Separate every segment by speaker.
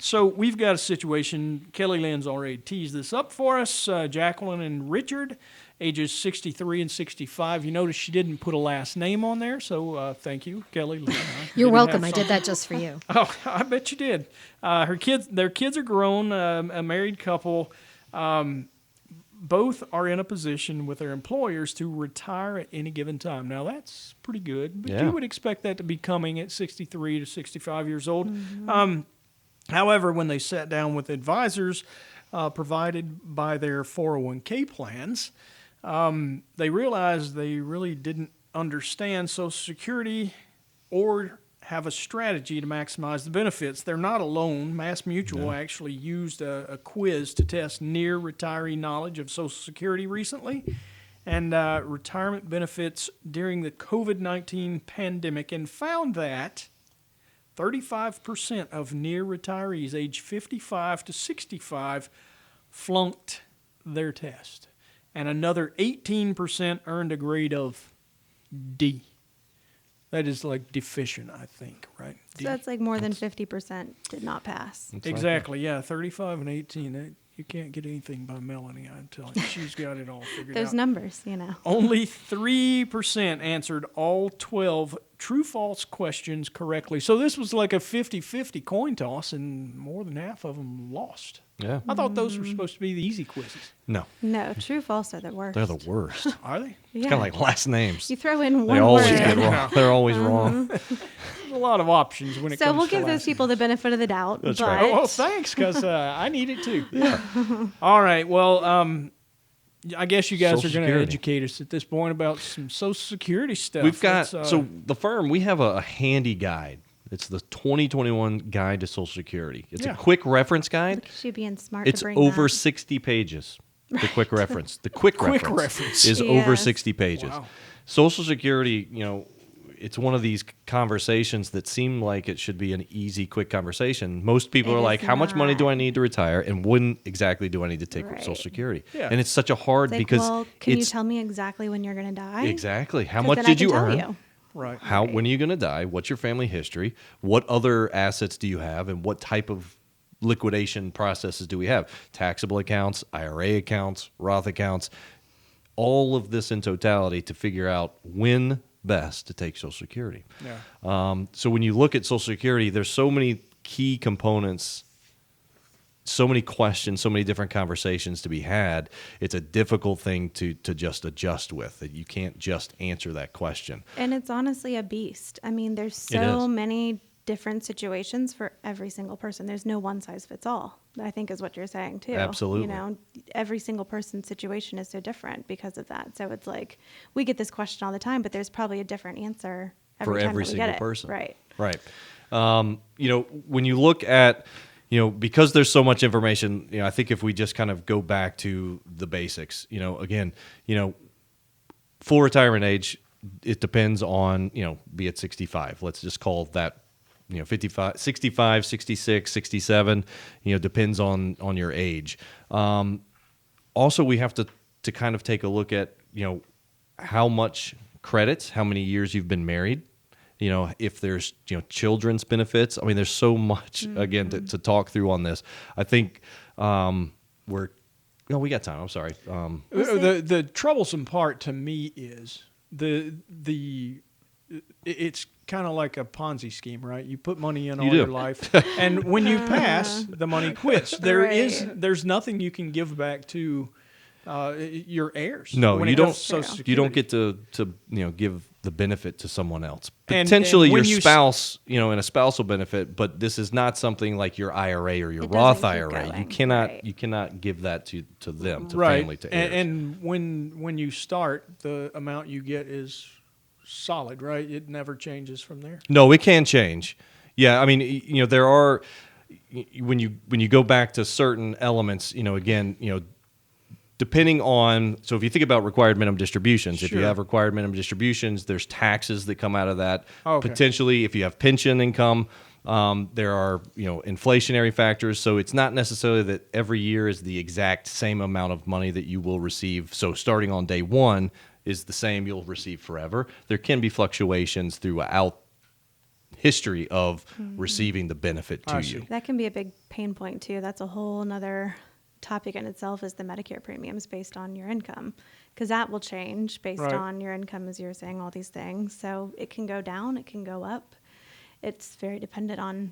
Speaker 1: So we've got a situation. Kelly Lynn's already teased this up for us. Jacqueline and Richard, ages 63 and 65. You notice she didn't put a last name on there, so thank you, Kelly Lynn.
Speaker 2: You're welcome. I did that just for you.
Speaker 1: Oh, I bet you did. Their kids are grown, a married couple. Both are in a position with their employers to retire at any given time. Now, that's pretty good, but you would expect that to be coming at 63 to 65 years old. Mm-hmm. However, when they sat down with advisors provided by their 401k plans, they realized they really didn't understand Social Security or have a strategy to maximize the benefits. They're not alone. MassMutual actually used a quiz to test near retiree knowledge of Social Security recently and retirement benefits during the COVID-19 pandemic, and found that 35% of near retirees age 55 to 65 flunked their test, and another 18% earned a grade of D. That is like deficient, I think, right?
Speaker 3: So that's like more than 50% did not pass.
Speaker 1: Exactly, yeah. 35 and 18. You can't get anything by Melanie, I'm telling you. She's got it all figured out.
Speaker 3: Those numbers, you know.
Speaker 1: Only 3% answered all 12 true-false questions correctly. So this was like a 50-50 coin toss, and more than half of them lost.
Speaker 4: Yeah.
Speaker 1: I thought those were supposed to be the easy quizzes.
Speaker 4: No.
Speaker 3: No, true, false are the worst.
Speaker 4: They're the worst.
Speaker 1: Are they?
Speaker 4: It's kind of like last names.
Speaker 3: You throw in one
Speaker 4: They always
Speaker 3: word.
Speaker 4: get wrong. They're always wrong.
Speaker 1: There's a lot of options when it
Speaker 3: So
Speaker 1: comes
Speaker 3: we'll
Speaker 1: to
Speaker 3: give those
Speaker 1: last
Speaker 3: people the benefit of the doubt.
Speaker 4: That's
Speaker 3: but
Speaker 4: right.
Speaker 1: Oh, well, thanks, because I need it too. Yeah. All right. Well, I guess you guys
Speaker 4: Social
Speaker 1: are going to
Speaker 4: Security.
Speaker 1: educate us at this point about some Social Security stuff.
Speaker 4: We've got,
Speaker 1: Let's,
Speaker 4: so the firm, we have a handy guide. It's the 2021 Guide to Social Security. It's a quick reference guide.
Speaker 3: Look at you being smart
Speaker 4: It's
Speaker 3: to bring
Speaker 4: over
Speaker 3: that.
Speaker 4: 60 pages. The quick reference. The quick reference is over
Speaker 3: Yes.
Speaker 4: 60 pages.
Speaker 1: Wow.
Speaker 4: Social Security, it's one of these conversations that seem like it should be an easy, quick conversation. Most people
Speaker 3: It
Speaker 4: are
Speaker 3: is
Speaker 4: like, how much money do
Speaker 3: not.
Speaker 4: I need to retire? And when exactly do I need to take
Speaker 3: Right.
Speaker 4: Social Security?
Speaker 1: Yeah.
Speaker 4: And it's such a hard
Speaker 3: It's like,
Speaker 4: because
Speaker 3: well, can you
Speaker 4: it's
Speaker 3: tell me exactly when you're going to die?
Speaker 4: exactly how
Speaker 3: 'Cause
Speaker 4: much
Speaker 3: then I
Speaker 4: did
Speaker 3: can
Speaker 4: you
Speaker 3: tell
Speaker 4: earn?
Speaker 3: you.
Speaker 1: right.
Speaker 4: How
Speaker 3: Right.
Speaker 4: when are you going to die? What's your family history? What other assets do you have, and what type of liquidation processes do we have? Taxable accounts, IRA accounts, Roth accounts, all of this in totality to figure out when best to take Social Security.
Speaker 1: Yeah.
Speaker 4: So when you look at Social Security, there's so many key components, so many questions, so many different conversations to be had. It's a difficult thing to just adjust with. That you can't just answer that question.
Speaker 3: And it's honestly a beast. I mean, there's
Speaker 4: It
Speaker 3: so
Speaker 4: is.
Speaker 3: many different situations for every single person. There's no one size fits all, I think is what you're saying too.
Speaker 4: Absolutely.
Speaker 3: Every single person's situation is so different because of that. So it's like, we get this question all the time, but there's probably a different answer
Speaker 4: For
Speaker 3: every time
Speaker 4: every
Speaker 3: that we
Speaker 4: single
Speaker 3: get it.
Speaker 4: person.
Speaker 3: Right.
Speaker 4: Right. When you look at, because there's so much information, I think if we just kind of go back to the basics, again, full retirement age, it depends on, be it 65. Let's just call that, 55, 65, 66, 67, depends on your age. Also, we have to kind of take a look at, how much credits, how many years you've been married. If there's, children's benefits. I mean, there's so much, again, to talk through on this. I think we got time. I'm sorry.
Speaker 1: The troublesome part to me is it's kind of like a Ponzi scheme, right? You put money in all
Speaker 4: do.
Speaker 1: your life, and when you pass, the money quits. There's nothing you can give back to your heirs.
Speaker 4: No,
Speaker 1: when
Speaker 4: you
Speaker 1: it
Speaker 4: don't.
Speaker 1: comes to Social Security.
Speaker 4: You don't get to give the benefit to someone else.
Speaker 1: And
Speaker 4: Potentially
Speaker 1: when
Speaker 4: your
Speaker 1: you
Speaker 4: spouse, in a spousal benefit, but this is not something like your IRA or your
Speaker 3: It
Speaker 4: Roth
Speaker 3: doesn't keep
Speaker 4: IRA. You
Speaker 3: going,
Speaker 4: cannot
Speaker 3: right.
Speaker 4: you cannot give that to them, to
Speaker 1: right.
Speaker 4: family, to heirs.
Speaker 1: And when you start, the amount you get is solid, right? It never changes from there.
Speaker 4: No, it can change. Yeah, I mean, there are when you go back to certain elements, again, depending on, so if you think about required minimum distributions, if you
Speaker 1: Sure.
Speaker 4: have required minimum distributions, there's taxes that come out of that.
Speaker 1: Okay.
Speaker 4: Potentially, if you have pension income, there are inflationary factors. So it's not necessarily that every year is the exact same amount of money that you will receive. So starting on day one is the same you'll receive forever. There can be fluctuations throughout history of receiving the benefit to
Speaker 1: I
Speaker 4: you.
Speaker 1: see.
Speaker 3: That can be a big pain point too. That's a whole nother topic in itself, is the Medicare premiums based on your income, because that will change based
Speaker 1: Right.
Speaker 3: on your income, as you're saying, all these things. So it can go down, it can go up. It's very dependent on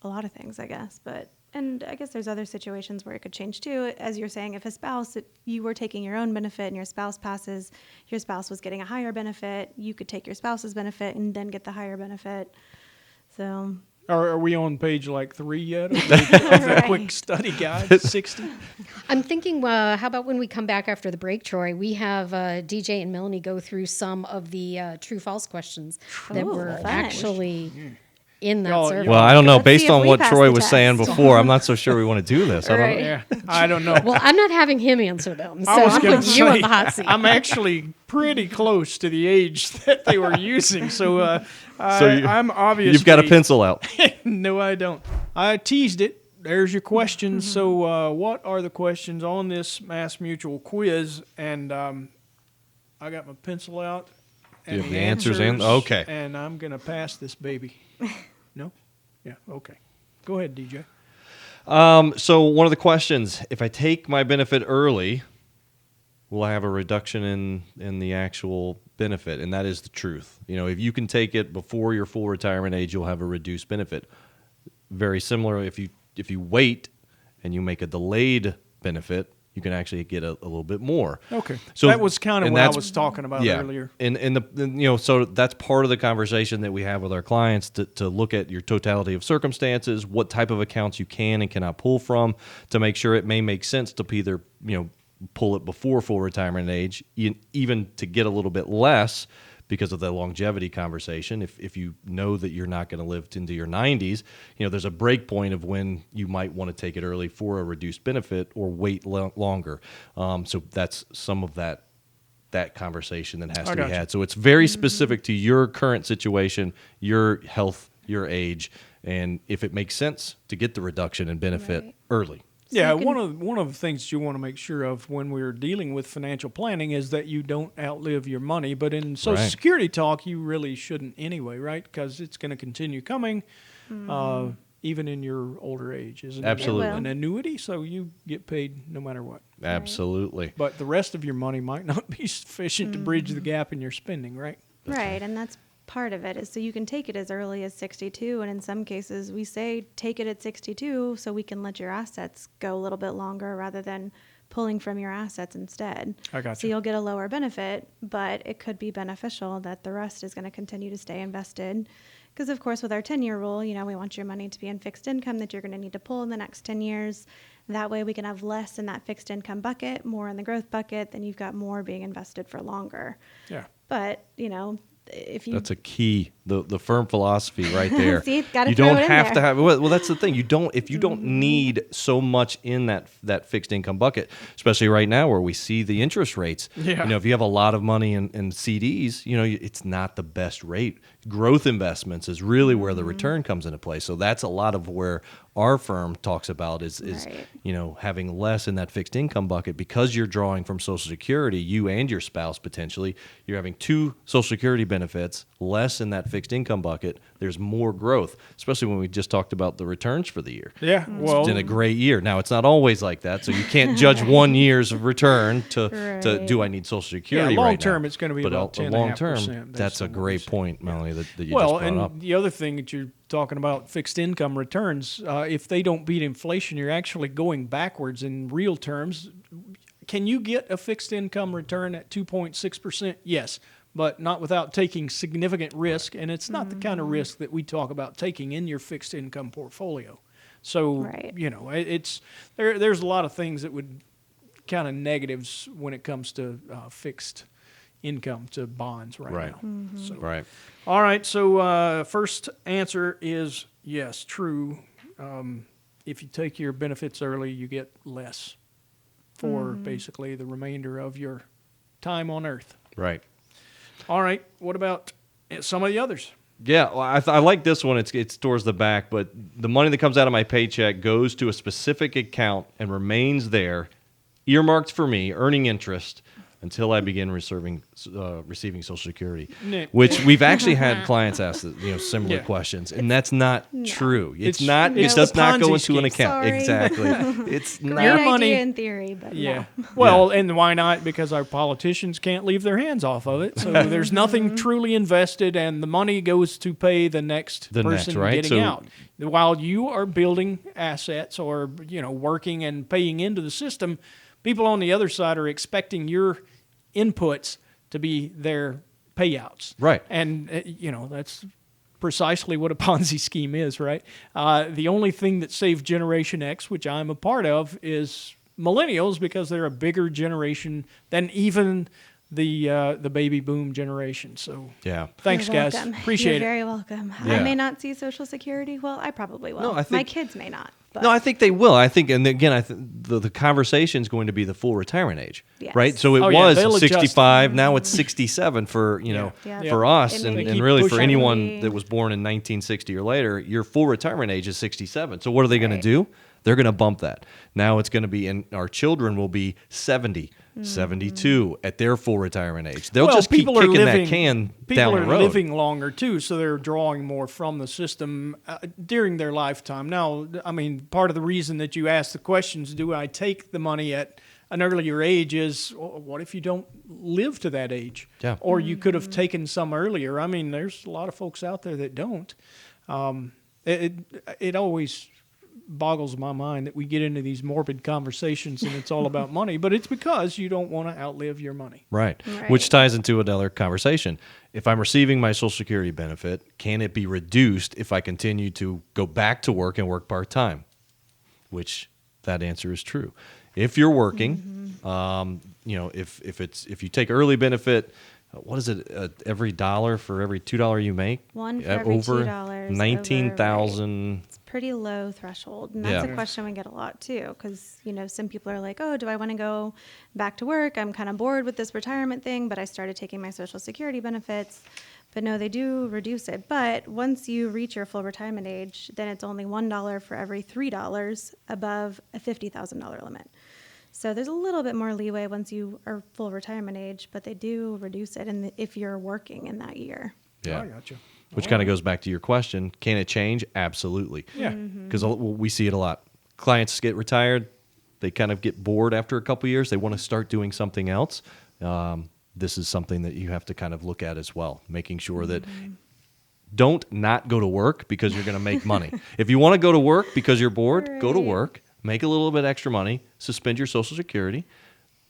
Speaker 3: a lot of things, I guess. And I guess there's other situations where it could change too. As you're saying, if a spouse, you were taking your own benefit and your spouse passes, your spouse was getting a higher benefit, you could take your spouse's benefit and then get the higher benefit. So
Speaker 1: Are we on page like 3 yet? Of that
Speaker 3: Right.
Speaker 1: quick study guide, 60?
Speaker 2: I'm thinking, how about when we come back after the break, Troy, we have DJ and Melanie go through some of the true-false questions that
Speaker 3: Ooh,
Speaker 2: were
Speaker 3: fun.
Speaker 2: actually in that
Speaker 1: Y'all-
Speaker 2: survey.
Speaker 4: Well, I don't know.
Speaker 3: Let's see
Speaker 4: Based
Speaker 3: if
Speaker 4: on
Speaker 3: we
Speaker 4: what
Speaker 3: pass
Speaker 4: Troy
Speaker 3: the
Speaker 4: was saying
Speaker 3: test.
Speaker 4: before, I'm not so sure we want to do this. I don't
Speaker 2: Right.
Speaker 4: know.
Speaker 1: Yeah, I don't know.
Speaker 2: Well, I'm not having him answer them, so
Speaker 1: I was
Speaker 2: I'm
Speaker 1: going to
Speaker 2: putting you on
Speaker 1: say,
Speaker 2: the hot seat.
Speaker 1: I'm actually pretty close to the age that they were using, so I'm obviously...
Speaker 4: You've got a pencil out.
Speaker 1: No, I don't. I teased it. There's your questions. So what are the questions on this Mass Mutual quiz? And I got my pencil out.
Speaker 4: Do you have the answers in? Okay.
Speaker 1: And I'm going to pass this baby. No? Yeah, okay. Go ahead, DJ.
Speaker 4: So one of the questions, if I take my benefit early, will I have a reduction in the actual benefit? And that is the truth. You know, if you can take it before your full retirement age, you'll have a reduced benefit. Very similar, if you wait and you make a delayed benefit, you can actually get a little bit more.
Speaker 1: Okay.
Speaker 4: So
Speaker 1: that was kind of
Speaker 4: and
Speaker 1: what I
Speaker 4: that's-
Speaker 1: was talking about
Speaker 4: yeah.
Speaker 1: earlier.
Speaker 4: And so that's part of the conversation that we have with our clients to look at your totality of circumstances, what type of accounts you can and cannot pull from, to make sure it may make sense to either pull it before full retirement age, even to get a little bit less because of the longevity conversation. If you know that you're not going to live into your 90s, there's a break point of when you might want to take it early for a reduced benefit or wait longer. So that's some of that conversation that has to be
Speaker 1: gotcha.
Speaker 4: had. So it's very specific to your current situation, your health, your age, and if it makes sense to get the reduction in benefit
Speaker 3: Right.
Speaker 4: early.
Speaker 3: So
Speaker 1: Yeah,
Speaker 3: you can-
Speaker 1: one of the things you want to make sure of when we're dealing with financial planning is that you don't outlive your money. But in Social
Speaker 4: Right.
Speaker 1: Security talk, you really shouldn't anyway, right? Because it's going to continue coming even in your older age, isn't it?
Speaker 4: Absolutely.
Speaker 3: It will.
Speaker 1: An annuity, so you get paid no matter what.
Speaker 4: Absolutely.
Speaker 1: But the rest of your money might not be sufficient to bridge the gap in your spending, right?
Speaker 3: Right, and that's part of it, is so you can take it as early as 62, and in some cases we say take it at 62 so we can let your assets go a little bit longer rather than pulling from your assets instead.
Speaker 1: I got
Speaker 3: So
Speaker 1: you.
Speaker 3: you'll get a lower benefit, but it could be beneficial that the rest is going to continue to stay invested. Because of course with our 10-year rule, we want your money to be in fixed income that you're going to need to pull in the next 10 years. That way we can have less in that fixed income bucket, more in the growth bucket, then you've got more being invested for longer.
Speaker 1: Yeah.
Speaker 3: But, if you
Speaker 4: That's a key, the firm philosophy right there.
Speaker 3: See, gotta
Speaker 4: you
Speaker 3: throw
Speaker 4: don't
Speaker 3: it in
Speaker 4: have to
Speaker 3: there.
Speaker 4: have. Well, that's the thing. If you don't need so much in that fixed income bucket, especially right now where we see the interest rates.
Speaker 1: Yeah.
Speaker 4: If you have a lot of money in CDs, it's not the best rate. Growth investments is really where the return comes into play. So that's a lot of where our firm talks about is
Speaker 3: Right.
Speaker 4: having less in that fixed income bucket because you're drawing from Social Security, you and your spouse potentially. You're having two Social Security benefits, less in that fixed income bucket. There's more growth, especially when we just talked about the returns for the year.
Speaker 1: Yeah, well,
Speaker 4: It's been a great year. Now, it's not always like that, so you can't judge 1 year's of return to
Speaker 3: Right.
Speaker 4: do I need Social Security
Speaker 1: long
Speaker 4: right now?
Speaker 1: term, it's gonna be
Speaker 4: But
Speaker 1: about 10.5%.
Speaker 4: long term,
Speaker 1: That's
Speaker 4: that's a
Speaker 1: what we
Speaker 4: great
Speaker 1: say.
Speaker 4: point, Melanie, that you
Speaker 1: well,
Speaker 4: just brought
Speaker 1: and
Speaker 4: up.
Speaker 1: the other thing that you're talking about, fixed income returns, if they don't beat inflation, you're actually going backwards in real terms. Can you get a fixed income return at 2.6%? Yes, but not without taking significant risk, and it's not the kind of risk that we talk about taking in your fixed income portfolio. So,
Speaker 3: Right.
Speaker 1: it's there's a lot of things that would kind of negatives when it comes to fixed income to bonds right now. So,
Speaker 4: Right.
Speaker 1: all right, so first answer is yes, true. If you take your benefits early, you get less for basically the remainder of your time on Earth.
Speaker 4: Right.
Speaker 1: All right, what about some of the others?
Speaker 4: Yeah, well, I like this one. It's towards the back, but the money that comes out of my paycheck goes to a specific account and remains there, earmarked for me, earning interest until I begin receiving Social Security,
Speaker 1: Nick.
Speaker 4: which we've actually had clients ask similar
Speaker 1: Yeah.
Speaker 4: questions, and that's not true. It's
Speaker 1: It's-
Speaker 4: not.
Speaker 1: it's
Speaker 4: It does
Speaker 1: the
Speaker 4: not go
Speaker 1: Ponzi
Speaker 4: into an
Speaker 1: scheme.
Speaker 4: account.
Speaker 3: Sorry.
Speaker 4: Exactly. It's
Speaker 3: Great
Speaker 4: not.
Speaker 1: Your
Speaker 3: idea
Speaker 1: money-
Speaker 3: in theory, but
Speaker 1: Yeah.
Speaker 3: no.
Speaker 1: Well, and why not? Because our politicians can't leave their hands off of it. So there's nothing truly invested, and the money goes to pay the next person
Speaker 4: right?
Speaker 1: getting
Speaker 4: So-
Speaker 1: out. While you are building assets or working and paying into the system, people on the other side are expecting your inputs to be their payouts.
Speaker 4: Right.
Speaker 1: And that's precisely what a Ponzi scheme is, right? The only thing that saved Generation X, which I'm a part of, is millennials, because they're a bigger generation than even the baby boom generation. So
Speaker 4: Yeah.
Speaker 1: thanks,
Speaker 3: You're
Speaker 1: guys.
Speaker 3: welcome.
Speaker 1: Appreciate
Speaker 3: You're
Speaker 1: it.
Speaker 3: very welcome.
Speaker 4: Yeah.
Speaker 3: I may not see Social Security. Well, I probably will.
Speaker 4: No, I
Speaker 3: My
Speaker 4: think-
Speaker 3: kids may not. But
Speaker 4: No, I think they will. I think, and again, the conversation is going to be the full retirement age,
Speaker 3: Yes.
Speaker 4: right? So it
Speaker 1: Oh, yeah, they'll
Speaker 4: was
Speaker 1: adjust.
Speaker 4: 65. Now it's 67 for
Speaker 3: Yeah.
Speaker 4: for us,
Speaker 3: And
Speaker 4: and,
Speaker 3: they
Speaker 4: and
Speaker 1: keep
Speaker 4: really for
Speaker 1: pushing.
Speaker 4: anyone that was born in 1960 or later. Your full retirement age is 67. So what are they going
Speaker 3: Right.
Speaker 4: to do? They're going to bump that. Now it's going to be, and our children will be 70, 72 at their full retirement age. They'll just keep
Speaker 1: people are
Speaker 4: kicking
Speaker 1: living,
Speaker 4: that can
Speaker 1: people
Speaker 4: down
Speaker 1: are
Speaker 4: the road.
Speaker 1: living longer too, so they're drawing more from the system during their lifetime. Now, I mean, part of the reason that you ask the questions, do I take the money at an earlier age, is what if you don't live to that age?
Speaker 4: Yeah.
Speaker 1: Or you could have taken some earlier. I mean, there's a lot of folks out there that don't. It always boggles my mind that we get into these morbid conversations and it's all about money, but it's because you don't want to outlive your money.
Speaker 4: Right.
Speaker 3: Right.
Speaker 4: Which ties into another conversation. If I'm receiving my Social Security benefit, can it be reduced if I continue to go back to work and work part-time? Which that answer is true. If you're working, if you take early benefit, what is it? Every $1 for every $2 you make?
Speaker 3: One for every
Speaker 4: over
Speaker 3: $2
Speaker 4: $19,000.
Speaker 3: It's pretty low threshold. And that's
Speaker 4: Yeah.
Speaker 3: a question we get a lot too. Because, some people are like, oh, do I want to go back to work? I'm kind of bored with this retirement thing, but I started taking my Social Security benefits. But no, they do reduce it. But once you reach your full retirement age, then it's only $1 for every $3 above a $50,000 limit. So there's a little bit more leeway once you are full retirement age, but they do reduce it if you're working in that year.
Speaker 4: Yeah.
Speaker 1: I got you.
Speaker 4: Which kind of goes back to your question. Can it change? Absolutely.
Speaker 1: Yeah.
Speaker 4: Because we see it a lot. Clients get retired. They kind of get bored after a couple years. They want to start doing something else. This is something that you have to kind of look at as well, making sure that don't not go to work because you're going to make money. If you want to go to work because you're bored, go to
Speaker 3: Right.
Speaker 4: work, make a little bit extra money, suspend your Social Security.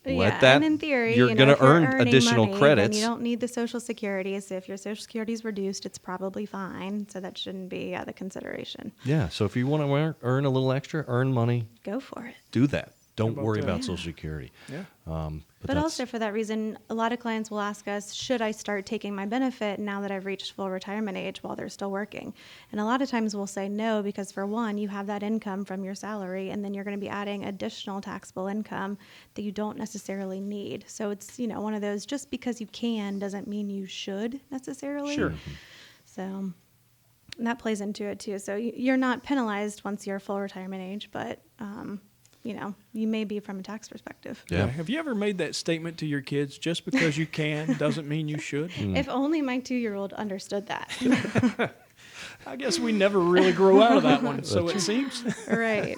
Speaker 3: Yeah,
Speaker 4: that
Speaker 3: and in theory,
Speaker 4: you're going
Speaker 3: if
Speaker 4: to
Speaker 3: you're
Speaker 4: earn
Speaker 3: earning
Speaker 4: additional
Speaker 3: money,
Speaker 4: credits.
Speaker 3: then you don't need the Social Security. So if your Social Security is reduced, it's probably fine. So that shouldn't be the consideration.
Speaker 4: Yeah, so if you want to earn a little extra, earn money,
Speaker 3: Go for it.
Speaker 4: do that. Don't
Speaker 1: about
Speaker 4: worry
Speaker 1: that?
Speaker 4: about
Speaker 3: Yeah.
Speaker 4: Social Security.
Speaker 1: Yeah.
Speaker 3: But
Speaker 4: that's-
Speaker 3: also for that reason, a lot of clients will ask us, should I start taking my benefit now that I've reached full retirement age while they're still working? And a lot of times we'll say no, because for one, you have that income from your salary, and then you're going to be adding additional taxable income that you don't necessarily need. So it's, one of those, just because you can doesn't mean you should necessarily.
Speaker 1: Sure.
Speaker 3: So and that plays into it too. So you're not penalized once you're full retirement age, but you may be from a tax perspective.
Speaker 4: Yeah.
Speaker 1: Have you ever made that statement to your kids? Just because you can doesn't mean you should.
Speaker 3: If only my 2-year-old understood that.
Speaker 1: I guess we never really grow out of that one, so it seems.
Speaker 3: Right.